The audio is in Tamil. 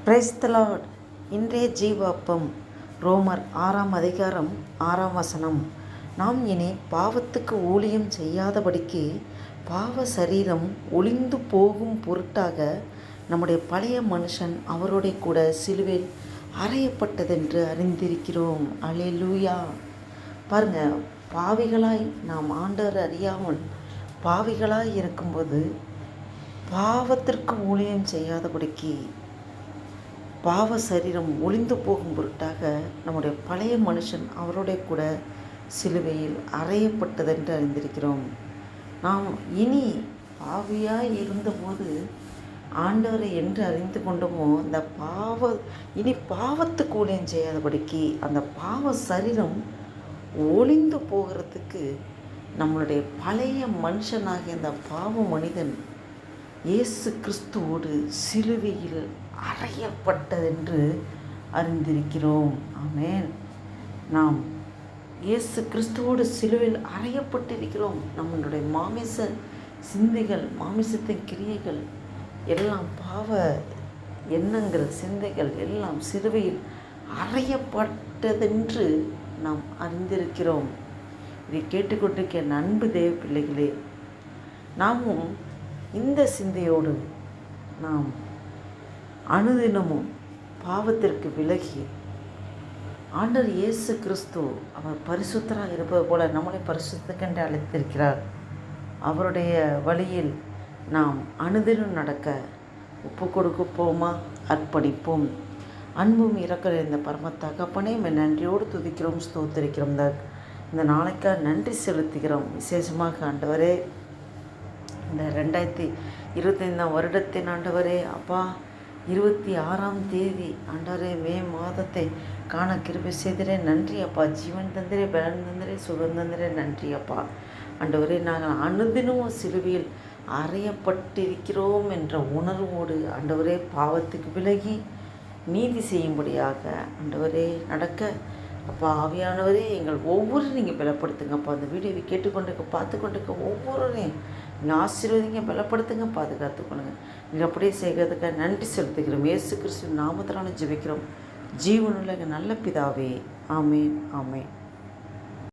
Praise the Lord. இன்றைய ஜீவ அப்பம் ரோமர் 6ஆம் அதிகாரம் 6ஆம் வசனம். நாம் இனி பாவத்துக்கு ஊழியம் செய்யாதபடிக்கு பாவ சரீரம் ஒளிந்து போகும் பொருட்டாக நம்முடைய பழைய மனுஷன் அவரோட கூட சிலுவையில் அறையப்பட்டதென்று அறிந்திருக்கிறோம். அல்லேலூயா. பாருங்க, பாவிகளாய் நாம் ஆண்டவர் அறியாமல் பாவிகளாய் இருக்கும்போது பாவத்திற்கு ஊழியம் செய்யாதபடிக்கு பாவ சரீரம் ஒளிந்து போகும் பொருட்டாக நம்முடைய பழைய மனுஷன் அவருடைய கூட சிலுவையில் அறையப்பட்டதென்று அறிந்திருக்கிறோம். நாம் இனி பாவியாய் இருந்தபோது ஆண்டவரை என்று அறிந்து கொண்டோமோ அந்த இனி பாவத்துக்கு ஊழியம் செய்யாதபடிக்கு அந்த பாவ சரீரம் ஒளிந்து போகிறதுக்கு நம்மளுடைய பழைய மனுஷனாகிய அந்த பாவ மனிதன் இயேசு கிறிஸ்துவோடு சிலுவையில் அறையப்பட்டதென்று அறிந்திருக்கிறோம். ஆமென். நாம் இயேசு கிறிஸ்துவோடு சிலுவையில் அறையப்பட்டிருக்கிறோம். நம்மளுடைய மாமிச சிந்தைகள், மாமிசத்தின் கிரியைகள் எல்லாம், பாவ எண்ணங்கள், சிந்தைகள் எல்லாம் சிலுவையில் அறையப்பட்டதென்று நாம் அறிந்திருக்கிறோம். இதை கேட்டுக்கொண்டிருக்க அன்பு தேவ பிள்ளைகளே, நாமும் இந்த சிந்தையோடு நாம் அனுதினமும் பாவத்திற்கு விலகி ஆண்டவர் இயேசு கிறிஸ்து அவர் பரிசுத்தராக இருப்பது போல நம்மளை பரிசுத்தக்கென்று அழைத்திருக்கிறார். அவருடைய வழியில் நாம் அனுதினம் நடக்க ஒப்பு கொடுப்போமா? அர்ப்பணிப்போம். அன்பும் இறக்கிற இந்த பரம தகப்பனே நன்றியோடு துதிக்கிறோம், ஸ்தோத்திரிக்கிறோம். இந்த நாளைக்காக நன்றி செலுத்துகிறோம். விசேஷமாக ஆண்டவரே, இந்த 2025ஆம் வருடத்தின் ஆண்டவரே அப்பா, 26ஆம் தேதி ஆண்டவரே, மே மாதத்தை காண கிருபை செய்திரே. நன்றி அப்பா. ஜீவன் தந்திரே, பலன் தந்திரே, சுகம் தந்திரே. நன்றி அப்பா. ஆண்டவரே, நாங்கள் அனுதினமும் சிலுவையில் அறையப்பட்டிருக்கிறோம் என்ற உணர்வோடு ஆண்டவரே பாவத்துக்கு விலகி நீதி செய்யும்படியாக ஆண்டவரே நடக்க அப்பா, ஆவியானவரே எங்கள் ஒவ்வொரு நீங்கள் பலப்படுத்துங்க அப்பா. அந்த வீடியோவை கேட்டுக்கொண்டிருக்க, பார்த்து கொண்டிருக்க ஒவ்வொருவரையும் நீங்கள் ஆசீர்வதிங்க, பலப்படுத்துங்க, பாதுகாத்துக்கொள்ளுங்க. நீங்கள் அப்படியே செய்கிறதுக்காக நன்றி செலுத்துகிறோம். இயேசு கிறிஸ்துவின் நாமத்தினால ஜெபிக்கிறோம் ஜீவனுள்ள நல்ல பிதாவே. ஆமேன், ஆமேன்.